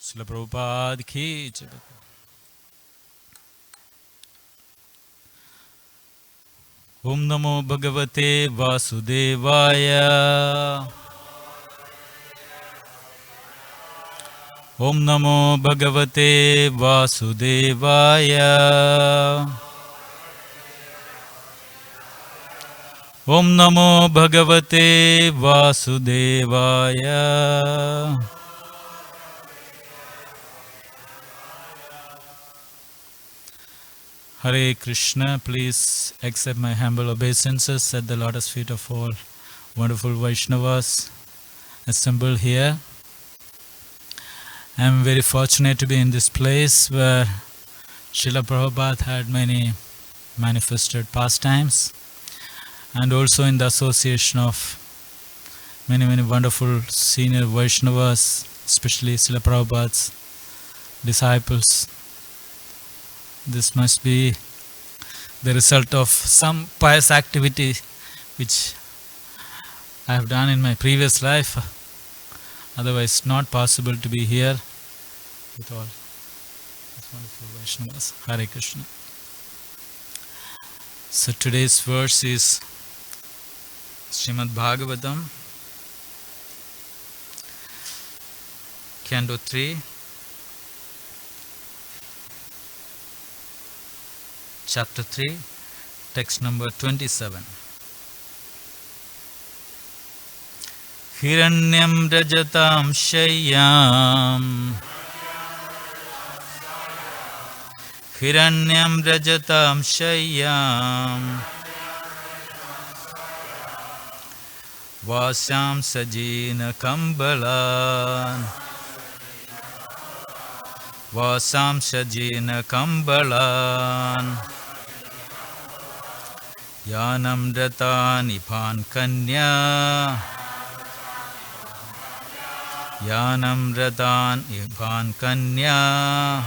Srila Prabhupada ki jai. Om Namo Bhagavate Vasudevaya. Om Namo Bhagavate Vasudevaya. Om Namo Bhagavate Vasudevaya. Hare Krishna, please accept my humble obeisances at the lotus feet of all wonderful Vaishnavas assembled here. I am very fortunate to be in this place where Srila Prabhupada had many manifested pastimes, and also in the association of many wonderful senior Vaishnavas, especially Srila Prabhupada's disciples. This must be the result of some pious activity which I have done in my previous life. Otherwise, not possible to be here with all these wonderful Vaishnavas. Hare Krishna. So today's verse is Srimad Bhagavatam, Canto 3, Chapter 3, text number 27. Hiranyam rajatam shayyam. Hiranyam rajatam shayyam. Vasyam sajina kambalan. Vasam sajina kambalan. Yanam ratani pan kanya. Yanam ratan ipan kanya.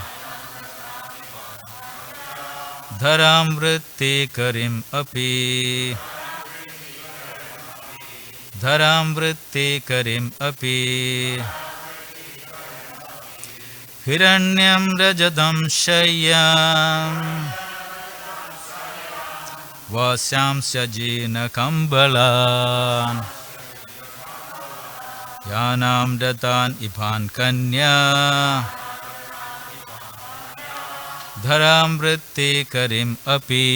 Dharam vritti karim api. Dharam vritti karim api. Hiranyam rajadam shayyam. Vasyam sajina kambalan. Yanam datan ipan kanya. Dharam vritti karim api.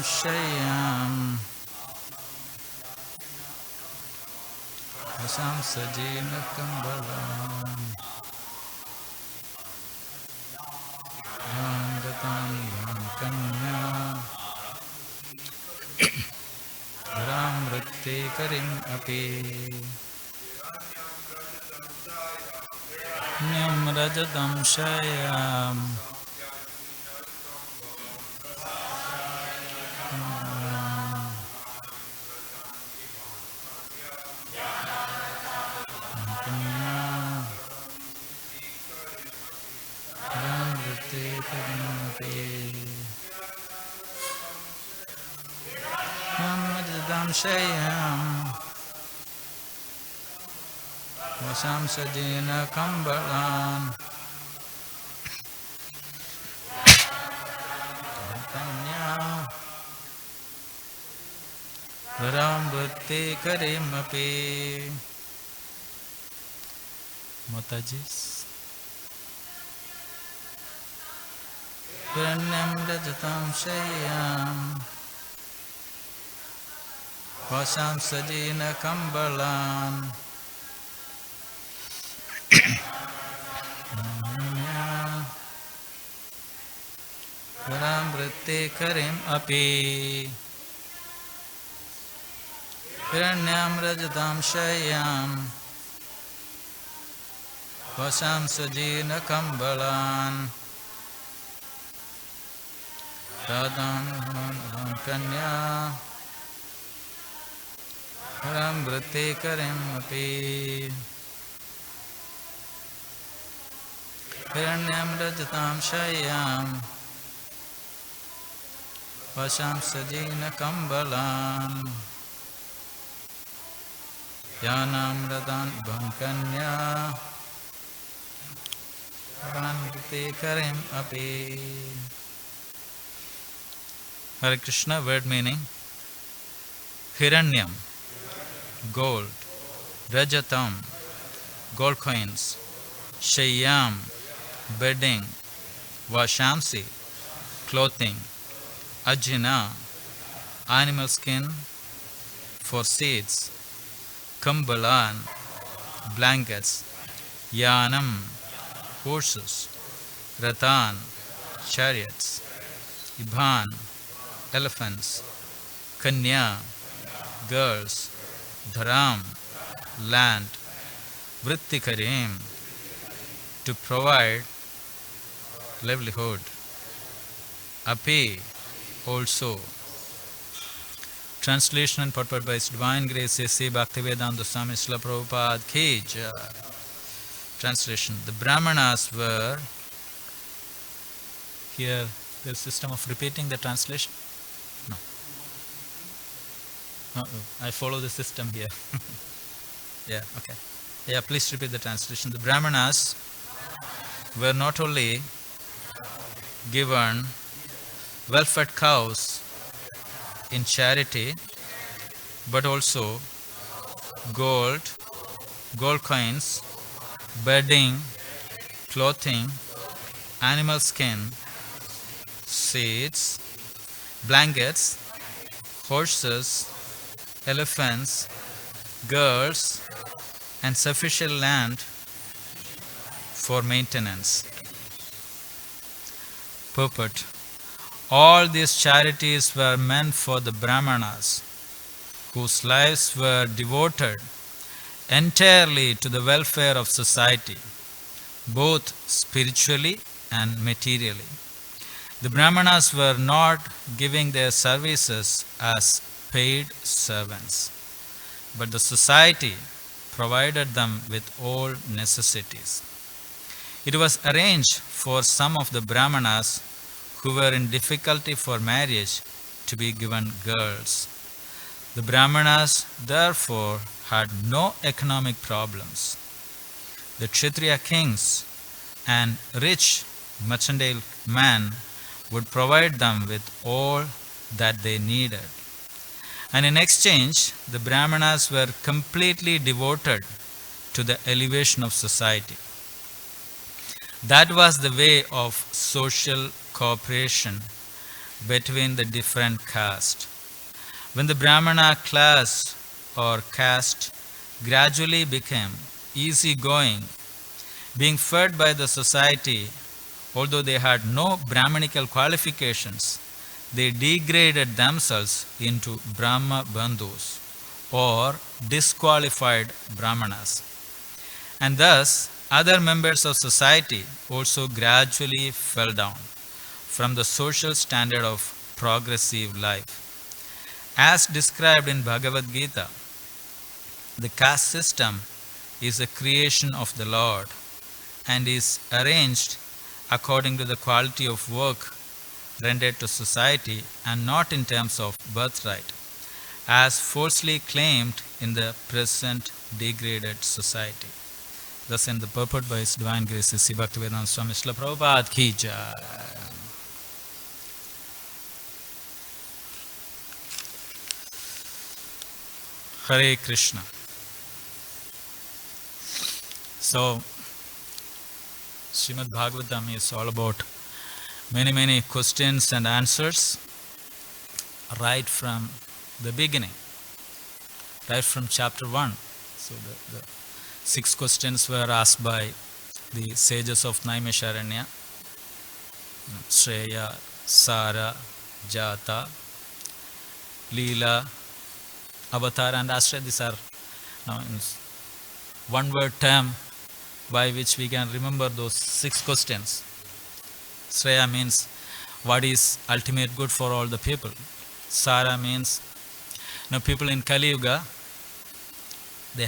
Shayam Vasam sajina kambalan. Datan kanya. Dharam vritti karim api. Nyam rajadam shayam. Shayam Vasam sajina kambalan. Caitanya Dharam vritti karim api. Matajis Hiranyam rajatam shayyam. Vasam sajina kambalan. Dharam vritti karim api. Hiranyam rajatam shayyam. Vasam sajina kambalan. Datan kanya. Dharam vritti karim api. Hiranyam rajatam shayyam. Vashamsajina Kambalan Yanam Radan Bankanya Vandite Karim Api. Hare Krishna, word meaning Hiranyam, gold, Rajatam, gold coins, Shayyam, bedding, Vashamsi, clothing, Ajina, animal skin for seeds, Kambalan, blankets, Yanam, horses, Ratan, chariots, Ibhan, elephants, Kanya, girls, Dharam, land, Vrittikarim, to provide livelihood, Api, also. Translation and purport by His Divine Grace A.C. Bhaktivedanta Swami Srila Prabhupada Ki Jai. Translation. The Brahmanas were, here the system of repeating the translation. No. No, I follow the system here. Yeah, okay. Yeah, please repeat the translation. The Brahmanas were not only given well-fed cows in charity, but also gold coins, bedding, clothing, animal skin, seeds, blankets, horses, elephants, girls, and sufficient land for maintenance. Purport. All these charities were meant for the Brahmanas, whose lives were devoted entirely to the welfare of society, both spiritually and materially. The Brahmanas were not giving their services as paid servants, but the society provided them with all necessities. It was arranged for some of the Brahmanas who were in difficulty for marriage to be given girls. The Brahmanas therefore had no economic problems. The Kshatriya kings and rich mercantile men would provide them with all that they needed. And in exchange, the Brahmanas were completely devoted to the elevation of society. That was the way of social cooperation between the different castes. When the Brahmana class or caste gradually became easygoing, being fed by the society, although they had no Brahmanical qualifications, they degraded themselves into Brahma Bandhus or disqualified Brahmanas. And thus, other members of society also gradually fell down from the social standard of progressive life. As described in Bhagavad Gita, the caste system is a creation of the Lord and is arranged according to the quality of work rendered to society and not in terms of birthright, as falsely claimed in the present degraded society. Thus, in the purport by His Divine Grace, Sri Bhaktivedanta Swami Srila Prabhupada Ki Jai. Hare Krishna. So, Srimad Bhagavatam is all about many questions and answers right from the beginning, right from chapter 1. So, the 6 questions were asked by the sages of Naimisharanya, Shreya, Sara, Jata, Leela, Avatar and Ashraya. These are one word term by which we can remember those 6 questions. Shreya means what is ultimate good for all the people. Sara means people in Kali Yuga, they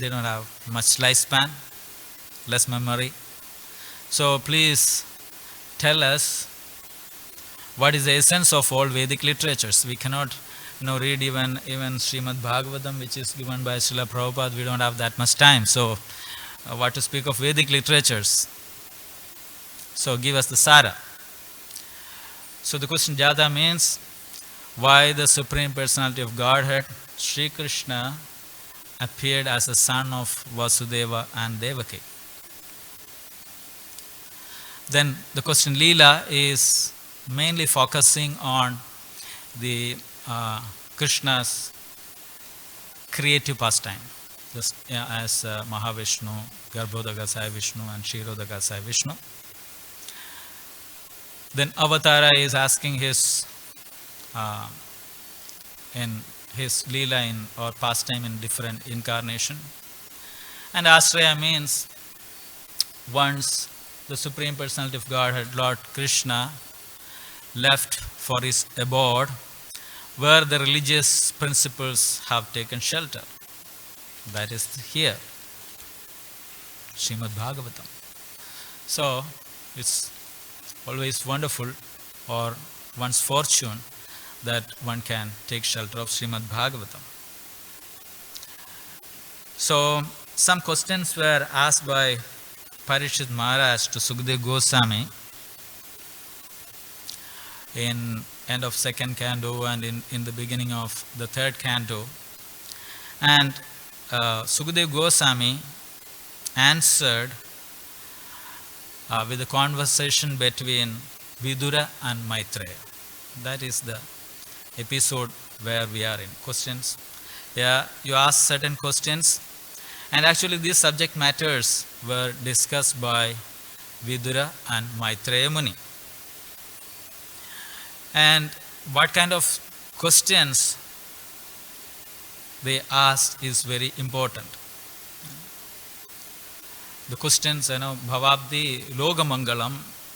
don't have much lifespan, less memory. So please tell us what is the essence of all Vedic literatures. We cannot read even Srimad Bhagavatam, which is given by Srila Prabhupada. We don't have that much time. So, what to speak of Vedic literatures? So, give us the Sara. So, the question Jata means, why the Supreme Personality of Godhead, Sri Krishna, appeared as the son of Vasudeva and Devaki. Then the question Leela is mainly focusing on the Krishna's creative pastime, just as Mahavishnu, Garbhodaka Sai Vishnu and Kshirodaka Sai Vishnu. Then Avatara is asking his in his Leela or pastime in different incarnation. And Ashraya means once the Supreme Personality of Godhead, Lord Krishna, left for his abode where the religious principles have taken shelter. That is here, Srimad Bhagavatam. So, it's always wonderful or one's fortune that one can take shelter of Srimad Bhagavatam. So, some questions were asked by Parishit Maharaj to Sukadeva Goswami in end of second canto and in the beginning of the third canto. And Sukadeva Goswami answered with a conversation between Vidura and Maitreya. That is the episode where we are in. Questions. Yeah, you ask certain questions, and actually these subject matters were discussed by Vidura and Maitreya Muni. And what kind of questions they asked is very important. The questions, Bhavabdi Logamangalam,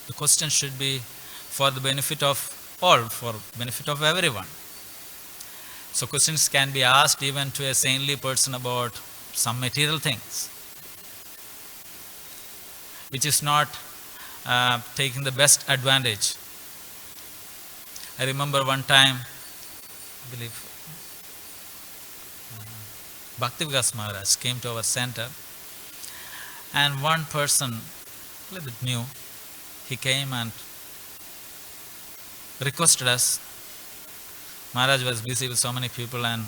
the question should be for the benefit of all, for benefit of everyone. So questions can be asked even to a saintly person about some material things, which is not taking the best advantage. I remember one time, I believe, Bhaktivikas Maharaj came to our center, and one person, a little bit new, he came and requested us. Maharaj was busy with so many people, and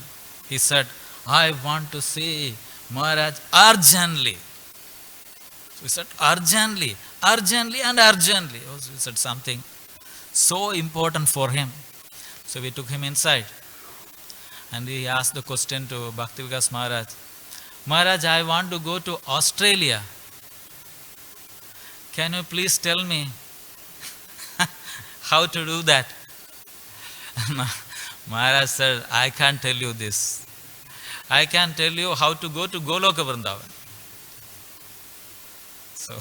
he said, I want to see Maharaj urgently. So we said, urgently and urgently. Also, we said something so important for him. So we took him inside, and he asked the question to Bhaktivikas Maharaj, Maharaj, I want to go to Australia. Can you please tell me how to do that? Maharaj said, I can't tell you this. I can tell you how to go to Goloka Vrindavan. So,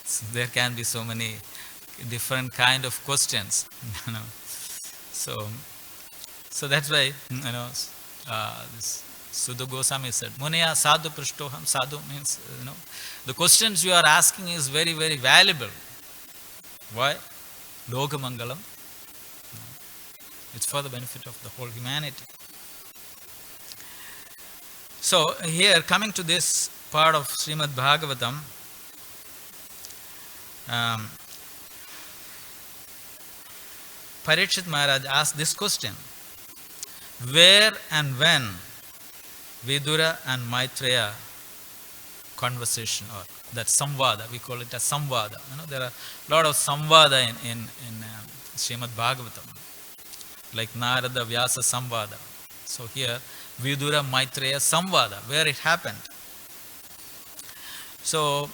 so there can be so many different kind of questions. So that's why this Sudha Goswami said, Muniya sadhu prishtoham. Sadhu means, the questions you are asking is very, very valuable. Why? Loka Mangalam. It's for the benefit of the whole humanity. So here, coming to this part of Srimad Bhagavatam, Parikshit Maharaj asked this question: where and when Vidura and Maitreya conversation, or that samvada, we call it a samvada. There are a lot of samvada in Srimad Bhagavatam, like Narada Vyasa samvada. So here, Vidura Maitreya samvada, where it happened. So,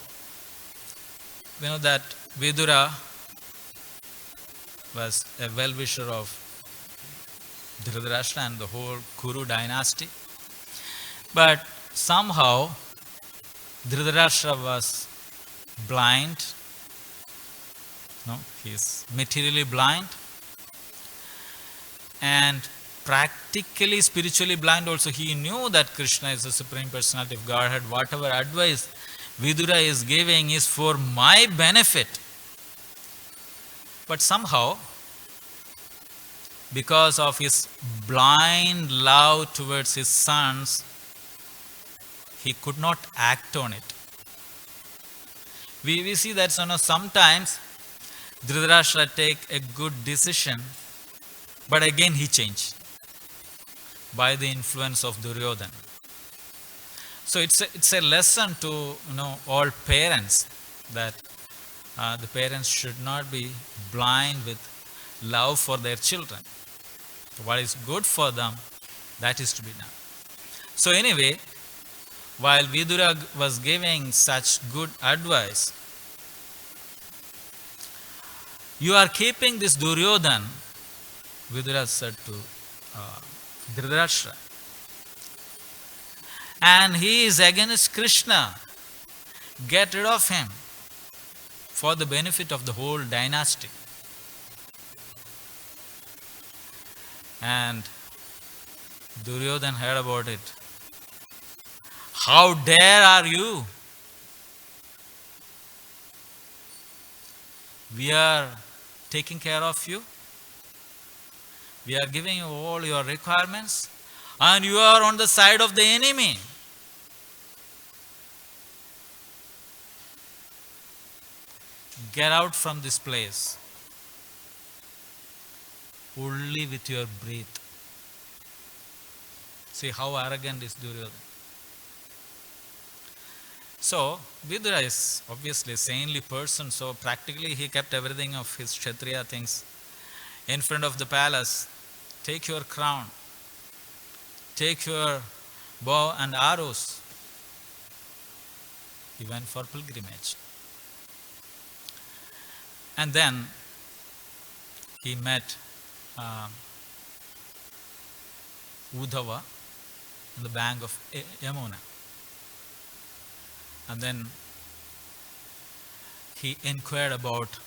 we know that Vidura was a well-wisher of Dhritarashtra and the whole Kuru dynasty. But somehow, Dhritarashtra was blind. No, he is materially blind, and practically, spiritually blind also. He knew that Krishna is the Supreme Personality of Godhead. Whatever advice Vidura is giving is for my benefit. But somehow, because of his blind love towards his sons, he could not act on it. We see that sometimes Dhritarashtra take a good decision, but again he changed by the influence of Duryodhana. So it's a lesson to all parents that the parents should not be blind with love for their children. What is good for them, that is to be done. So anyway, while Vidura was giving such good advice, you are keeping this Duryodhana, Vidura said to Dhritarashtra, and he is against Krishna. Get rid of him for the benefit of the whole dynasty. And Duryodhana heard about it. How dare are you? We are taking care of you. We are giving you all your requirements, and you are on the side of the enemy. Get out from this place. Only with your breath. See how arrogant is Duryodhana. So, Vidura is obviously a saintly person, so practically he kept everything of his Kshatriya things in front of the palace. Take your crown, take your bow and arrows. He went for pilgrimage. And then he met Uddhava on the bank of Yamuna. And then he inquired about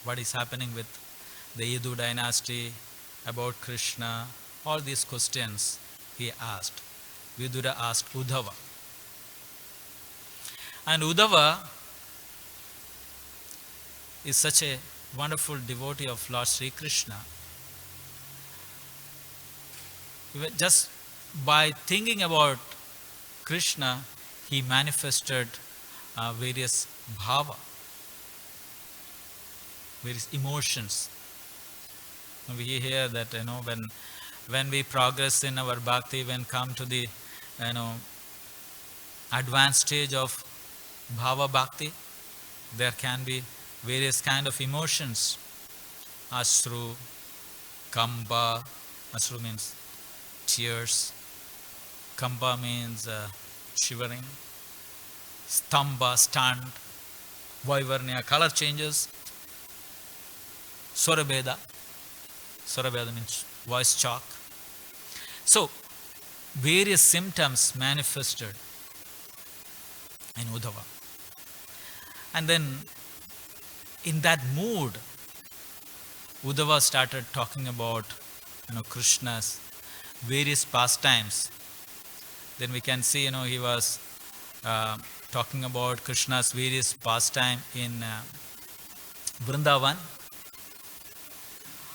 what is happening with the Yadu dynasty, about Krishna, all these questions he asked. Vidura asked Uddhava. And Uddhava is such a wonderful devotee of Lord Sri Krishna. Just by thinking about Krishna, he manifested various bhava, various emotions. We hear that when we progress in our bhakti, when come to the advanced stage of bhava bhakti, there can be various kind of emotions. Ashru, kamba. Ashru means tears. Kamba means shivering. Stamba, stunned. Vaivarnya, color changes. Swarabheda. Swarabheda means voice shock. So, various symptoms manifested in Uddhava. And then, in that mood, Uddhava started talking about Krishna's various pastimes. Then we can see he was talking about Krishna's various pastime in Vrindavan,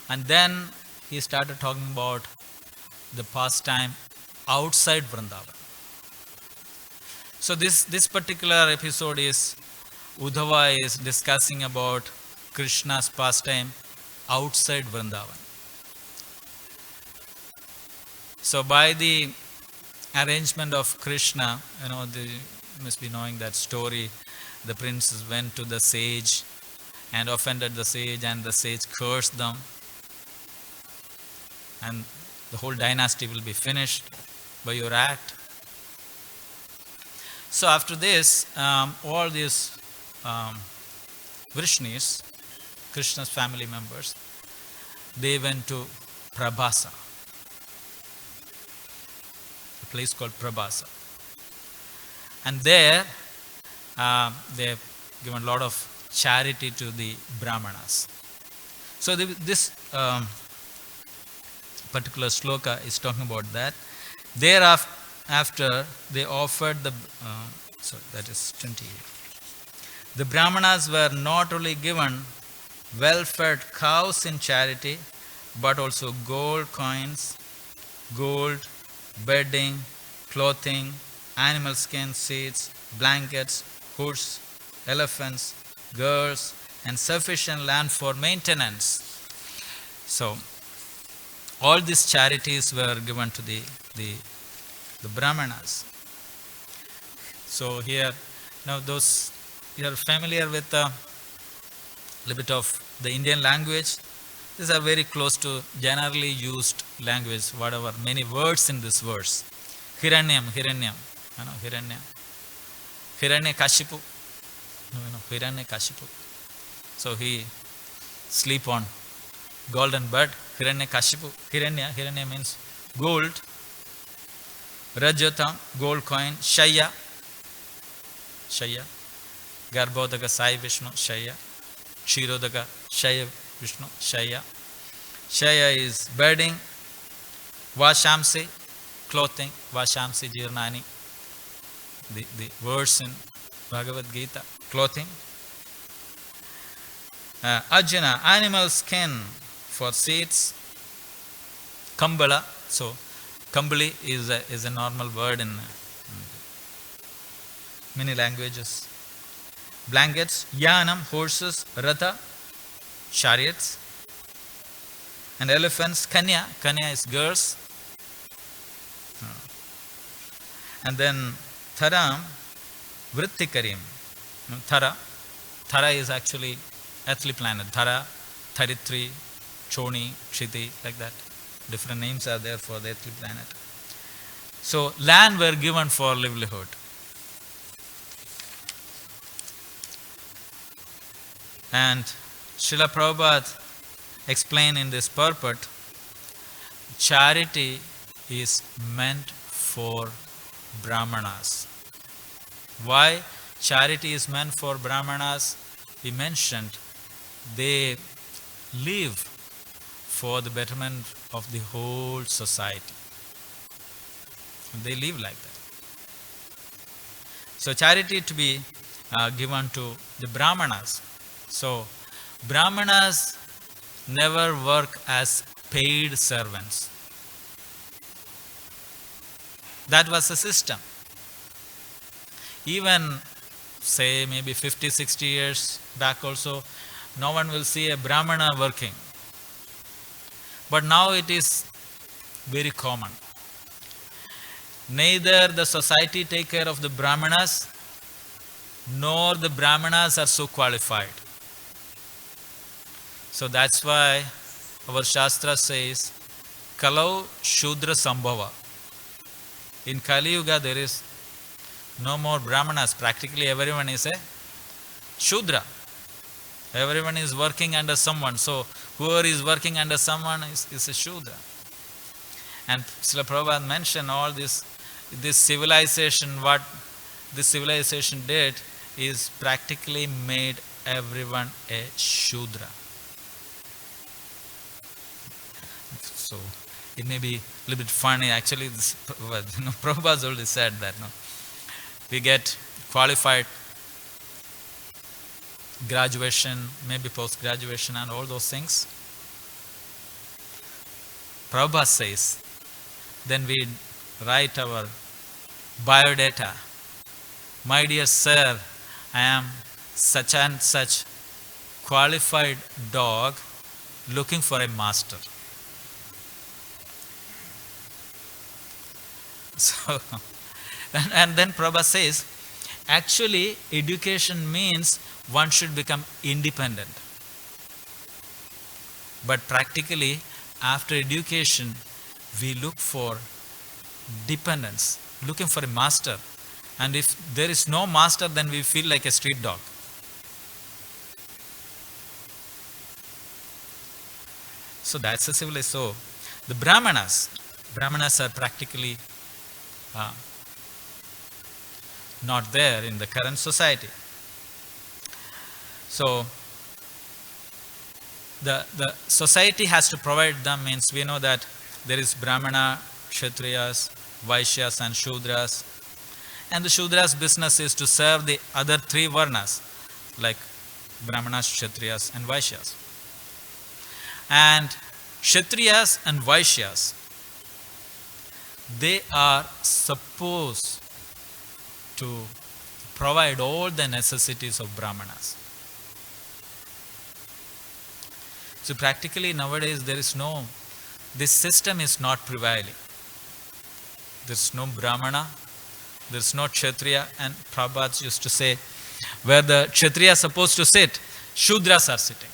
and then he started talking about the pastime outside Vrindavan. So this particular episode is Uddhava is discussing about Krishna's pastime outside Vrindavan. So by the arrangement of Krishna, you must be knowing that story. The princes went to the sage and offended the sage, and the sage cursed them, and the whole dynasty will be finished by your act. So after this, all these Vrishnis, Krishna's family members, they went to Prabhasa, a place called Prabhasa. And there, they have given a lot of charity to the Brahmanas. So this particular sloka is talking about that. Thereafter, they offered that is 20. The Brahmanas were not only given well-fed cows in charity, but also gold coins, gold, bedding, clothing, animal skin, seeds, blankets, hoods, elephants, girls, and sufficient land for maintenance. So, all these charities were given to the Brahmanas. So here, now those you are familiar with a little bit of the Indian language. These are very close to generally used language, whatever, many words in this verse. Hiranyam, Hiranyam, Hiranya. Hiranya Kashipu, Hiranya Kashipu. So he sleep on golden bed, Hiranya Kashipu. Hiranya means gold. Rajata, gold coin. Shaya, Garbhodaka Sai Vishnu, Shaya. Kshirodaka, Shaya Vishnu, Shaya. Shaya is bedding. Vashamsi, clothing. Vashamsi Jirnani. The verse in Bhagavad Gita, clothing. Arjuna, animal skin for seats. Kambala, so Kambali is a normal word in many languages. Blankets, yanam, horses, ratha, chariots, and elephants. Kanya is girls. And then Tharam, Vrittikarim. Thara is actually earthly planet. Thara, Tharitri, Choni, Kshiti, like that. Different names are there for the earthly planet. So land were given for livelihood. And Srila Prabhupada explained in this purport, charity is meant for Brahmanas. Why charity is meant for Brahmanas? He mentioned they live for the betterment of the whole society. They live like that. So charity to be given to the Brahmanas. So Brahmanas never work as paid servants. That was the system. Even say maybe 50, 60 years back also, no one will see a Brahmana working. But now it is very common. Neither the society take care of the Brahmanas, nor the Brahmanas are so qualified. So that's why our Shastra says, Kalau Shudra Sambhava. In Kali Yuga there is no more Brahmanas. Practically everyone is a Shudra. Everyone is working under someone. So whoever is working under someone is a Shudra. And Srila Prabhupada mentioned all this civilization, what this civilization did is practically made everyone a Shudra. So it may be a little bit funny. Actually, this, Prabhupada already said that. We get qualified graduation, maybe post-graduation and all those things. Prabhupada says, then we write our biodata. My dear sir, I am such and such qualified dog looking for a master. So, and then Prabhupada says, actually education means one should become independent. But practically after education we look for dependence, looking for a master. And if there is no master, then we feel like a street dog. So that's a civilization. So the Brahmanas are practically not there in the current society. So the society has to provide them, means we know that there is Brahmana, Kshatriyas, Vaishyas and Shudras. And the Shudras' business is to serve the other three Varnas like Brahmanas, Kshatriyas and Vaishyas. And Kshatriyas and Vaishyas, they are supposed to provide all the necessities of Brahmanas. So practically nowadays this system is not prevailing. There's no Brahmana, there's no Kshatriya, and Prabhupada used to say, where the Kshatriya is supposed to sit, Shudras are sitting.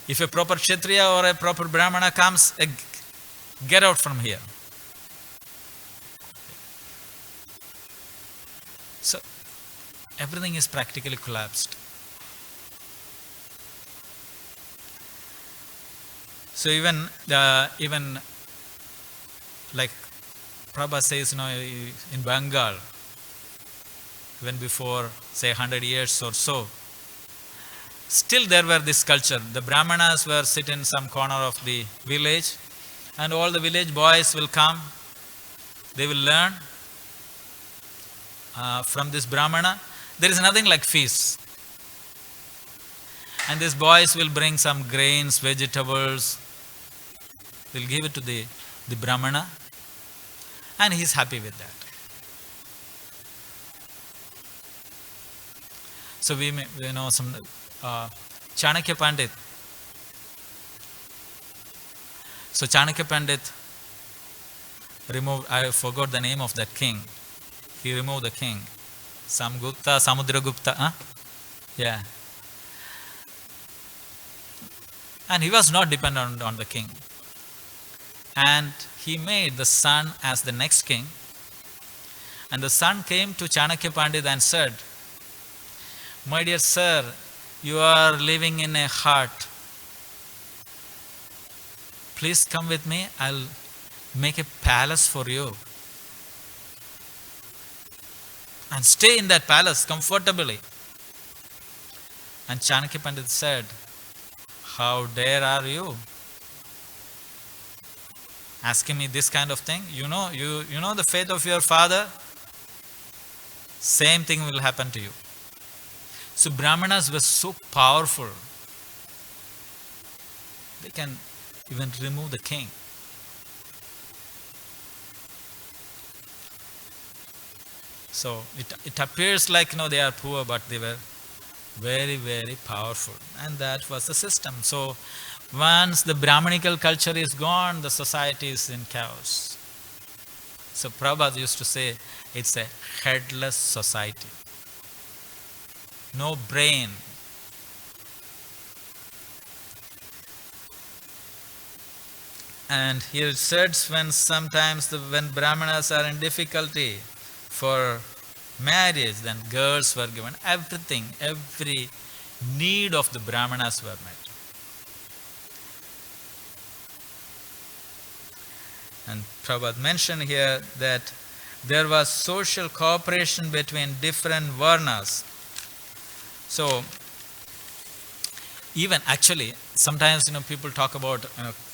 If a proper Kshatriya or a proper Brahmana comes, get out from here. So everything is practically collapsed. So even like Prabhupada says, in Bengal, even before say 100 years or so, still there were this culture. The Brahmanas were sit in some corner of the village, and all the village boys will come. They will learn from this Brahmana. There is nothing like feast. And these boys will bring some grains, vegetables. They'll give it to the Brahmana, and he's happy with that. So we know some Chanakya Pandit. So Chanakya Pandit removed, I forgot the name of that king. He removed the king. Samudragupta. Huh? Yeah. And he was not dependent on the king. And he made the son as the next king. And the son came to Chanakya Pandit and said, "My dear sir, you are living in a hut. Please come with me. I'll make a palace for you. And stay in that palace comfortably." And Chanakya Pandit said, "How dare are you asking me this kind of thing? You know the fate of your father? Same thing will happen to you." So Brahmanas were so powerful. They can even remove the king. So it appears like they are poor, but they were very, very powerful. And that was the system. So once the Brahmanical culture is gone, the society is in chaos. So Prabhupada used to say, it's a headless society. No brain. And he says when Brahmanas are in difficulty for marriage, then girls were given everything, every need of the Brahmanas were met. And Prabhupada mentioned here that there was social cooperation between different varnas. So, even actually, sometimes people talk about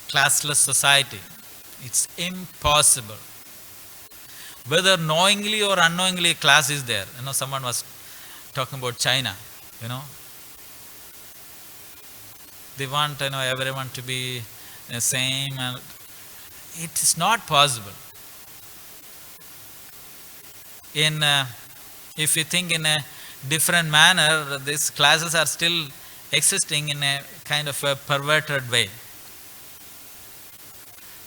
classless society. It's impossible. Whether knowingly or unknowingly, class is there. Someone was talking about China. They want everyone to be the same, and it is not possible. If you think in a different manner, these classes are still existing in a kind of a perverted way.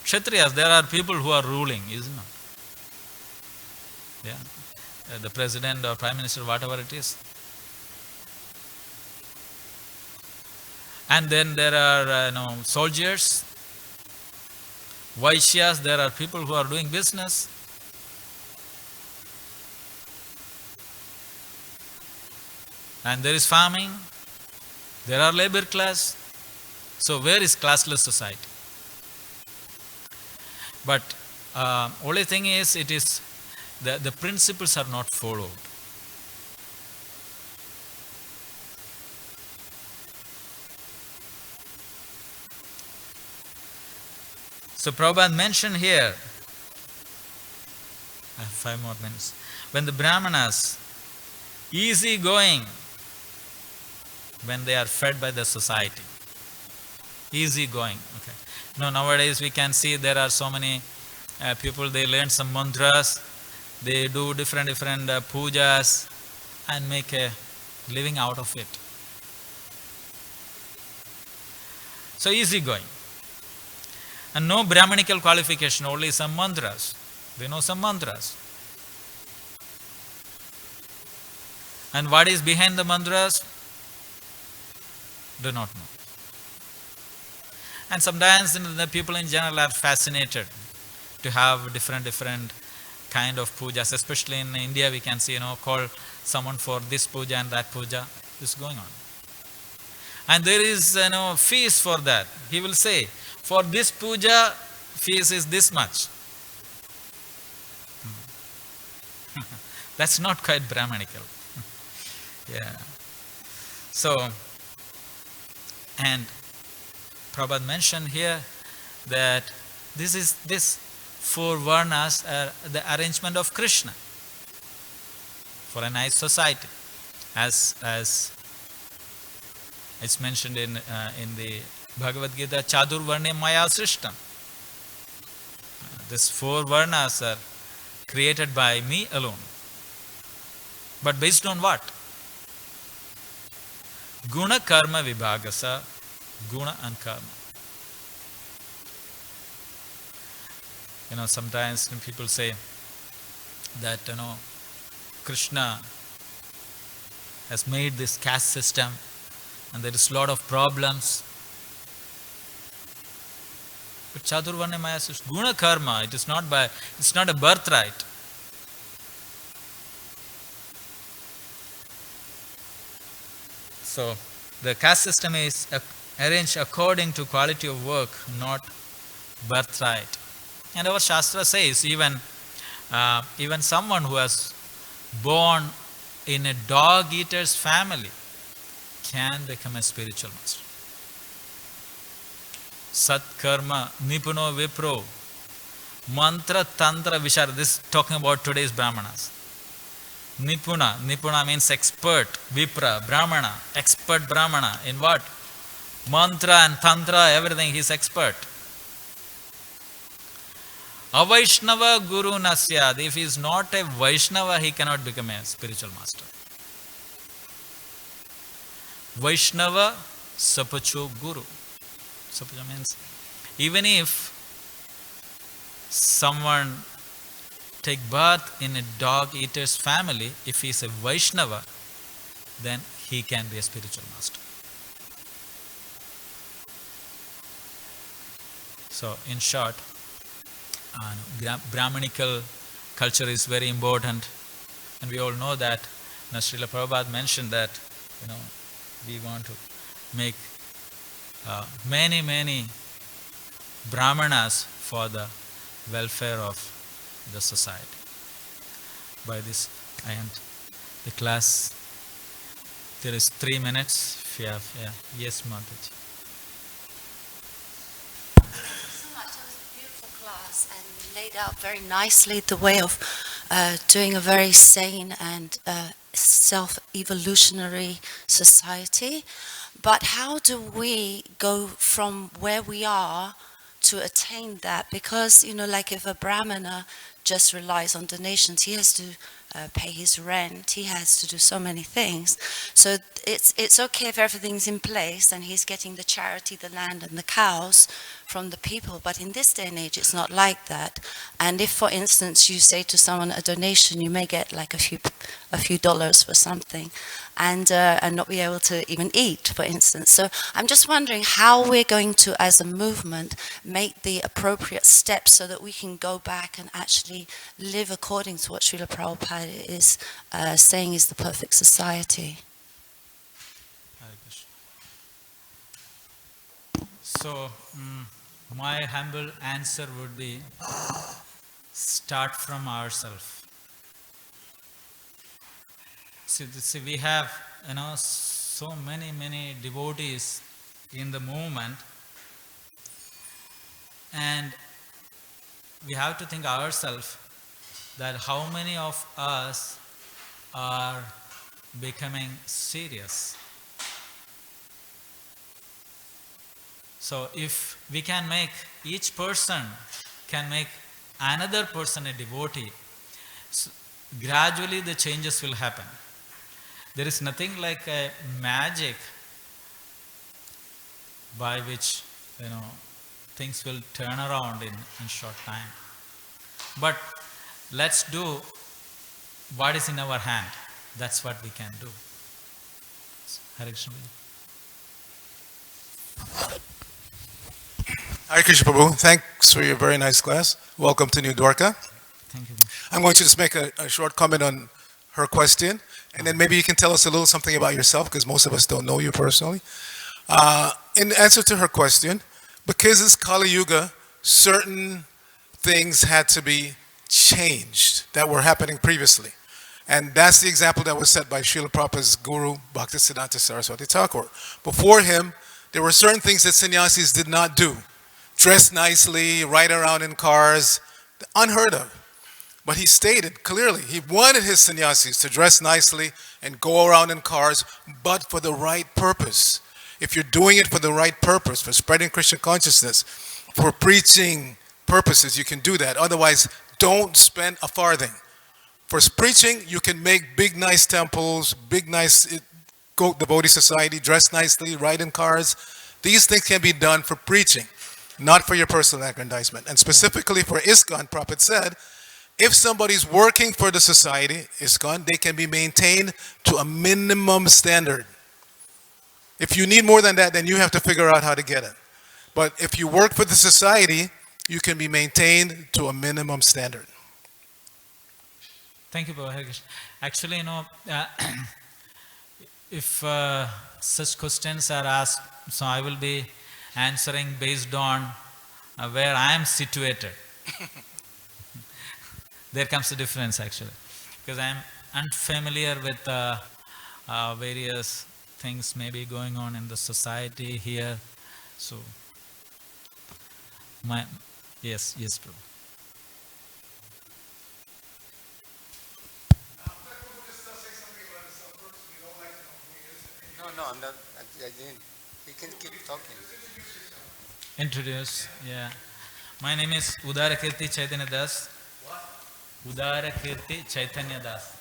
Kshatriyas, there are people who are ruling, isn't it? Yeah. The president or prime minister, whatever it is. And then there are soldiers, Vaishyas, there are people who are doing business. And there is farming, there are labor class. So where is classless society? But only thing is, the principles are not followed. So Prabhupada mentioned here, I have 5 more minutes, when the Brahmanas, easy going, when they are fed by the society. easy going. Okay. Nowadays we can see there are so many people, they learn some mantras, they do different pujas and make a living out of it. So easy going. And no Brahmanical qualification, only some mantras. They know some mantras. And what is behind the mantras? Do not know. And sometimes the people in general are fascinated to have different kind of pujas. Especially in India, we can see, call someone for this puja and that puja. This is going on. And there is, fees for that. He will say, for this puja, fees is this much. That's not quite Brahmanical. Yeah. So, and Prabhupada mentioned here that this four varnas are the arrangement of Krishna for a nice society, as it's mentioned in the Bhagavad Gita, Chadur Varne Maya Srishtam. These four varnas are created by me alone. But based on what? Guna Karma Vibhagasa, Guna and Karma. Sometimes when people say that, Krishna has made this caste system and there is a lot of problems. But Chaturvarna Maya says, Guna Karma, it's not a birthright. So, the caste system is arranged according to quality of work, not birthright. And our Shastra says, even someone who was born in a dog-eater's family can become a spiritual master. Sat karma nipuno vipro mantra tantra vishara. This is talking about today's Brahmanas. Nipuna means expert. Vipra, Brahmana, expert Brahmana. In what? Mantra and tantra, everything he is expert. Avaishnava guru nasyad. If he is not a Vaishnava, he cannot become a spiritual master. Vaishnava sapacho guru. Sapacho means even if someone take birth in a dog-eater's family, if he is a Vaishnava, then he can be a spiritual master. So, in short, Brahmanical culture is very important, and we all know that. Srila Prabhupada mentioned that, we want to make many Brahmanas for the welfare of the society. By this, I end the class. There is 3 minutes. If you have, yes, Mataji. And laid out very nicely the way of doing a very sane and self-evolutionary society. But how do we go from where we are to attain that? Because, like if a Brahmana just relies on donations, he has to pay his rent, he has to do so many things. So it's okay if everything's in place and he's getting the charity, the land and the cows from the people, but in this day and age it's not like that. And if, for instance, you say to someone a donation, you may get like a few dollars for something, and not be able to even eat, for instance. So I'm just wondering how we're going to, as a movement, make the appropriate steps so that we can go back and actually live according to what Srila Prabhupada is saying is the perfect society. So, my humble answer would be, start from ourselves. See, we have, so many devotees in the movement, and we have to think ourselves that how many of us are becoming serious. So if we can make, each person can make another person a devotee, so gradually the changes will happen. There is nothing like a magic by which, things will turn around in short time. But let's do what is in our hand. That's what we can do. Hare Krishna. Hare Krishna Prabhu, thanks for your very nice class. Welcome to New Dwarka. Thank you. I'm going to just make a short comment on her question, and then maybe you can tell us a little something about yourself, because most of us don't know you personally. In answer to her question, because it's Kali Yuga, certain things had to be changed that were happening previously. And that's the example that was set by Srila Prabhupada's guru, Bhaktisiddhanta Saraswati Thakur. Before him, there were certain things that sannyasis did not do. Dress nicely, ride around in cars, unheard of. But he stated clearly, he wanted his sannyasis to dress nicely and go around in cars, but for the right purpose. If you're doing it for the right purpose, for spreading Krishna consciousness, for preaching purposes, you can do that. Otherwise, don't spend a farthing. For preaching, you can make big, nice temples, big, nice devotee society, dress nicely, ride in cars. These things can be done for preaching, not for your personal aggrandizement. And specifically for ISKCON, Prabhupada said, if somebody's working for the society, ISKCON, they can be maintained to a minimum standard. If you need more than that, then you have to figure out how to get it. But if you work for the society, you can be maintained to a minimum standard. Thank you, Prabhu. Actually, if such questions are asked, so I will be answering based on where I am situated. There comes the difference, actually, because I am unfamiliar with various things maybe going on in the society here. So, yes, Prabhu. No, I'm not. I didn't. You can keep talking. Introduce, yeah. My name is Udarakirti Caitanya Das. Udarakirti Caitanya Das.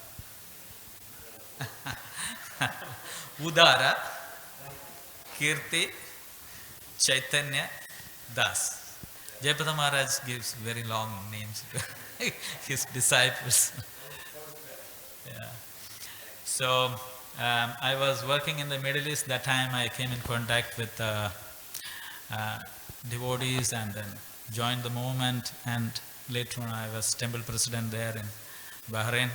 Udara Kirti Caitanya Das. Jayapada Maharaj gives very long names to his disciples. Yeah. So I was working in the Middle East. That time I came in contact with devotees and then joined the movement, and later on I was temple president there in Bahrain.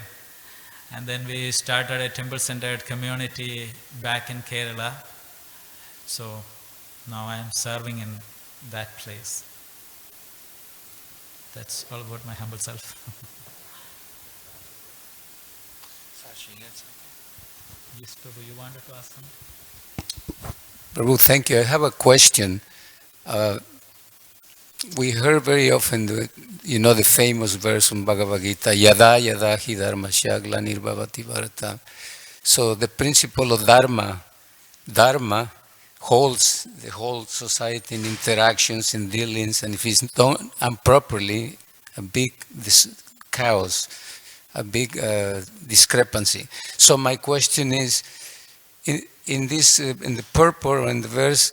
And then we started a temple-centered community back in Kerala. So now I am serving in that place. That's all about my humble self. Sashi, you had something? Yes, Prabhu, you wanted to ask something? Prabhu, thank you. I have a question. We heard very often, the famous verse from Bhagavad Gita, Yada Yada Hi Dharmasya Glanirvavati Bharata. So the principle of Dharma holds the whole society in interactions, in dealings, and if it's done improperly, a big chaos, a big discrepancy. So my question is, in the purport and the verse,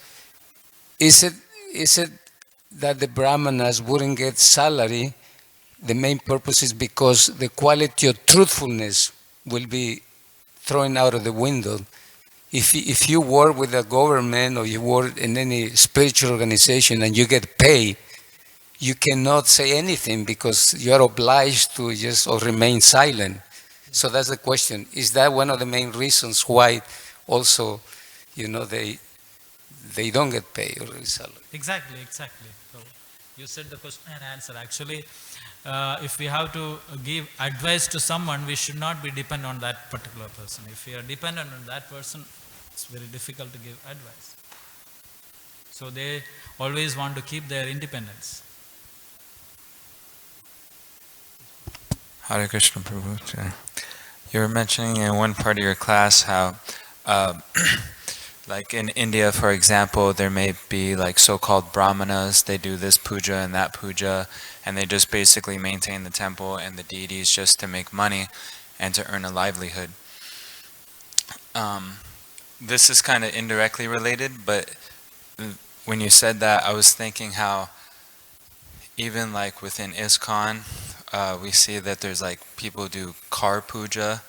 is it that the brahmanas wouldn't get salary? The main purpose is because the quality of truthfulness will be thrown out of the window. If you work with the government or you work in any spiritual organization and you get paid, you cannot say anything because you are obliged to just or remain silent. So that's the question. Is that one of the main reasons why also, they don't get paid or salary? Exactly. So you said the question and answer. Actually, if we have to give advice to someone, we should not be dependent on that particular person. If we are dependent on that person, it's very difficult to give advice. So they always want to keep their independence. Hare Krishna Prabhu. You were mentioning in one part of your class how Like in India, for example, there may be like so-called brahmanas. They do this puja and that puja, and they just basically maintain the temple and the deities just to make money and to earn a livelihood. This is kind of indirectly related, but when you said that, I was thinking how even like within ISKCON, we see that there's like people who do car puja.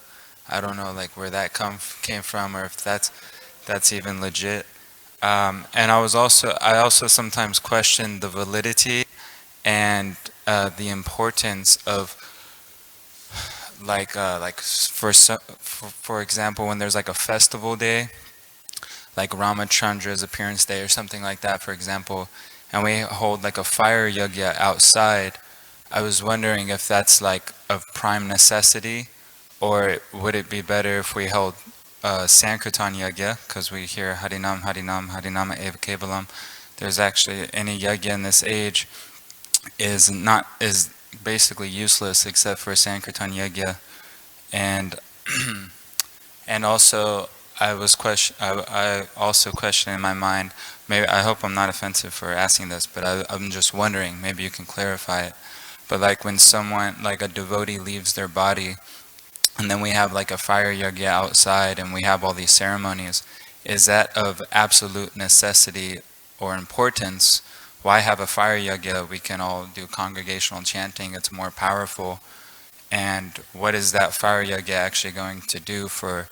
I don't know like where that came from, or if that's even legit. And I also sometimes question the validity and the importance of for example, when there's like a festival day, like Ramachandra's appearance day or something like that, for example, and we hold like a fire yagya outside. I was wondering if that's like of prime necessity, or would it be better if we held Sankirtan yagya, because we hear Harinam, Harinam, Harinama Eva Kevalam. There's actually any yagya in this age is basically useless except for Sankirtan yagya, and and also I also question in my mind. Maybe I hope I'm not offensive for asking this, but I'm just wondering. Maybe you can clarify it. But like when someone, like a devotee, leaves their body, and then we have like a fire yagya outside, and we have all these ceremonies, is that of absolute necessity or importance? Why have a fire yagya? We can all do congregational chanting. It's more powerful. And what is that fire yagya actually going to do for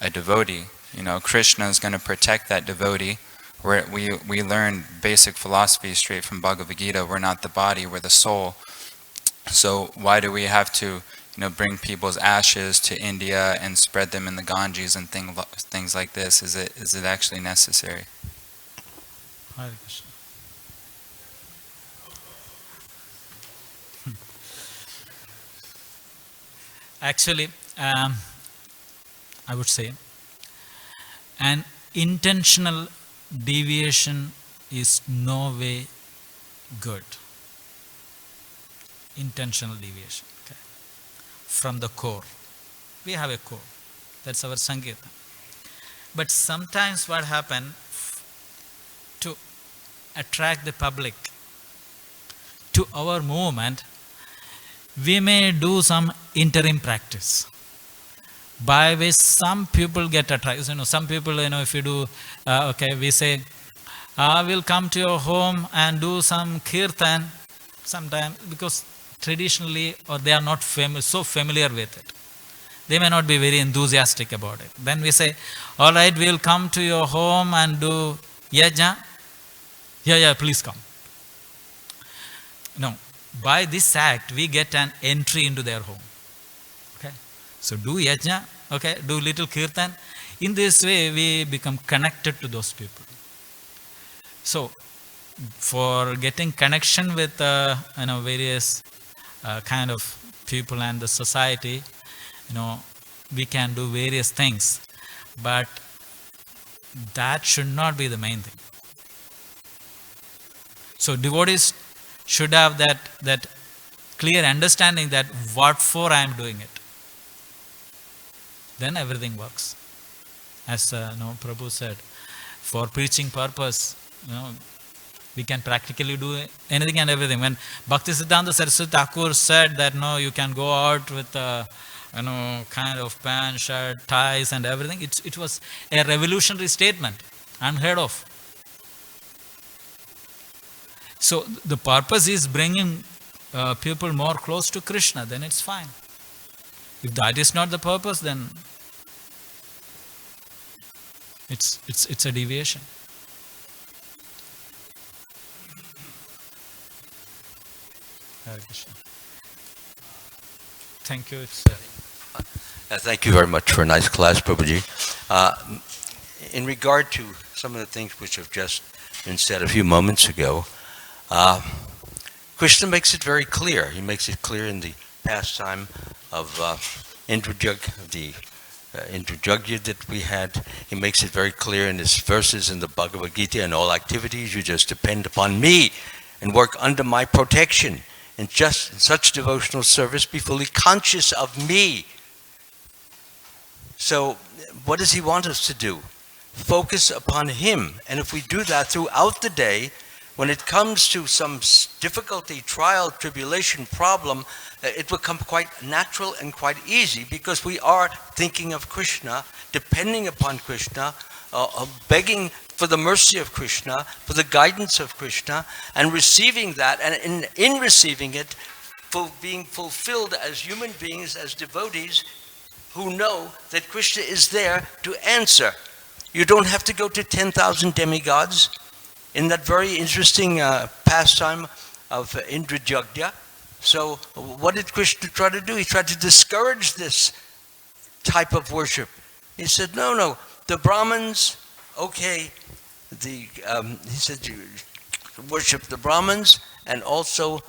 a devotee? You know, Krishna is going to protect that devotee. We learn basic philosophy straight from Bhagavad Gita. We're not the body, we're the soul. So why do we have to, bring people's ashes to India and spread them in the Ganges and things like this? Is it actually necessary? Hare Krishna. Actually, I would say an intentional deviation is no way good. Intentional deviation, okay, from the core. We have a core. That's our Sankirtan. But sometimes what happens, to attract the public to our movement, we may do some interim practice, by which some people get attracted. Some people, if you do, we say, we'll come to your home and do some kirtan sometime, because traditionally, or they are not so familiar with it. They may not be very enthusiastic about it. Then we say, all right, we'll come to your home and do yajna. Yeah, please come. No. By this act, we get an entry into their home. Okay, so do yajna, okay, do little kirtan. In this way, we become connected to those people. So, for getting connection with various kind of people and the society, we can do various things, but that should not be the main thing. So, devotees should have that clear understanding that what for I am doing it. Then everything works. As Prabhu said, for preaching purpose, we can practically do anything and everything. When Bhaktisiddhanta Saraswati Thakur said that you can go out with kind of pant, shirt, ties and everything, it was a revolutionary statement, unheard of. So the purpose is bringing people more close to Krishna, then it's fine. If that is not the purpose, then it's a deviation. Hare Krishna. Thank you. Thank you very much for a nice class, Prabhuji. In regard to some of the things which have just been said a few moments ago, Krishna makes it very clear. He makes it clear in the pastime of Indrajagya that we had. He makes it very clear in his verses in the Bhagavad Gita: in all activities you just depend upon me and work under my protection. And just in such devotional service, be fully conscious of me. So what does he want us to do? focus upon Him. And if we do that throughout the day, when it comes to some difficulty, trial, tribulation, problem, it will come quite natural and quite easy because we are thinking of Krishna, depending upon Krishna, begging for the mercy of Krishna, for the guidance of Krishna, and receiving that, and in receiving it, being fulfilled as human beings, as devotees, who know that Krishna is there to answer. You don't have to go to 10,000 demigods. In that very interesting pastime of Indrajagya. So what did Krishna try to do? He tried to discourage this type of worship. He said, no, the Brahmins, okay, he said, you worship the Brahmins and also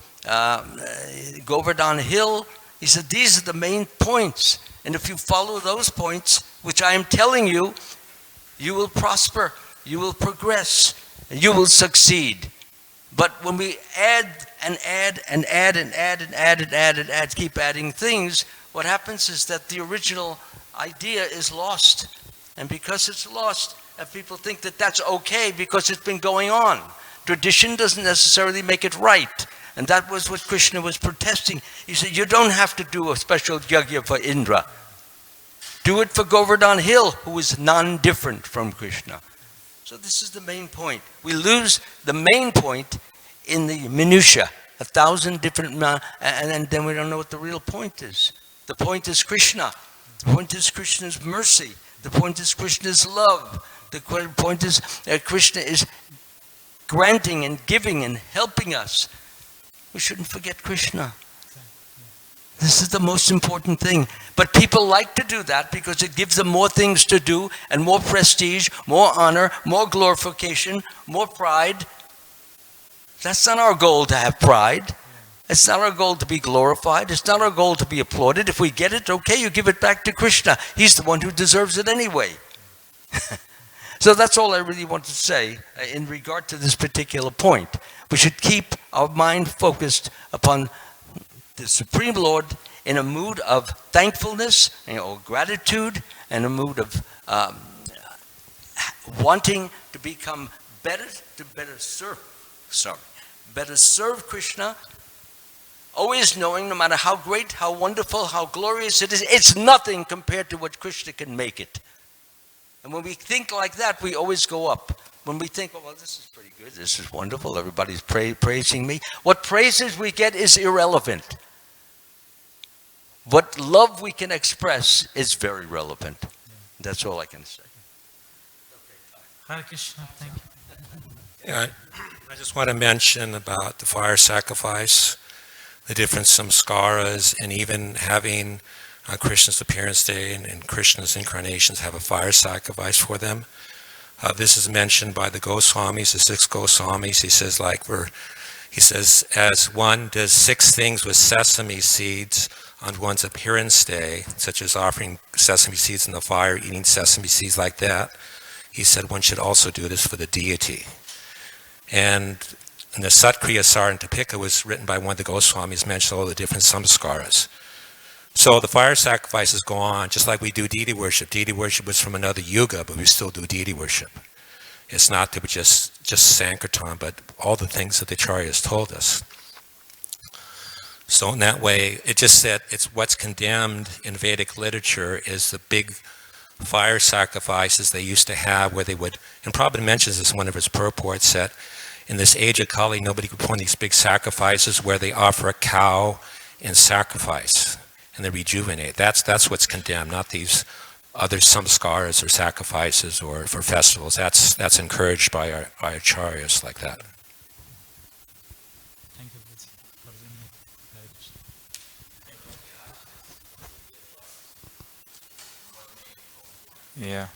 Govardhan Hill. He said, these are the main points. And if you follow those points, which I am telling you, you will prosper, you will progress, and you will succeed. But when we add and add and add and add and add and add and add, keep adding things, what happens is that the original idea is lost. And because it's lost, people think that that's okay because it's been going on. Tradition doesn't necessarily make it right. And that was what Krishna was protesting. He said, you don't have to do a special yajna for Indra. Do it for Govardhan Hill, who is non-different from Krishna. So this is the main point. We lose the main point in the minutiae, 1,000 different, and then we don't know what the real point is. The point is Krishna. The point is Krishna's mercy. The point is Krishna's love. The point is Krishna is granting and giving and helping us. We shouldn't forget Krishna. This is the most important thing. But people like to do that because it gives them more things to do and more prestige, more honor, more glorification, more pride. That's not our goal to have pride. It's not our goal to be glorified. It's not our goal to be applauded. If we get it, okay, you give it back to Krishna. He's the one who deserves it anyway. So that's all I really want to say in regard to this particular point. We should keep our mind focused upon the Supreme Lord in a mood of thankfulness, gratitude, and a mood of wanting to become better serve Krishna, always knowing no matter how great, how wonderful, how glorious it is, it's nothing compared to what Krishna can make it. And when we think like that, we always go up. When we think, oh, well, this is pretty good, this is wonderful, everybody's praising me. What praises we get is irrelevant. What love we can express is very relevant. That's all I can say. Hare Krishna, thank you. Yeah, I just want to mention about the fire sacrifice, the different samskaras, and even having on Krishna's appearance day and Krishna's incarnations have a fire sacrifice for them. This is mentioned by the Goswamis, the 6 Goswamis. He says, as one does 6 things with sesame seeds on one's appearance day, such as offering sesame seeds in the fire, eating sesame seeds like that, he said one should also do this for the deity. And the Satkriya Sarantapika was written by one of the Goswamis, mentioned all the different samskaras. So the fire sacrifices go on, just like we do deity worship. Deity worship was from another yuga, but we still do deity worship. It's not that we just Sankirtan, but all the things that the Acharyas told us. So in that way, it just said it's what's condemned in Vedic literature is the big fire sacrifices they used to have where they would, and Prabhupada mentions this in one of his purports, that in this age of Kali, nobody could perform these big sacrifices where they offer a cow in sacrifice and they rejuvenate. That's what's condemned, not these other samskaras or sacrifices or for festivals. That's encouraged by our acharyas like that. Thank you for bringing it. Hare Krishna. Yeah.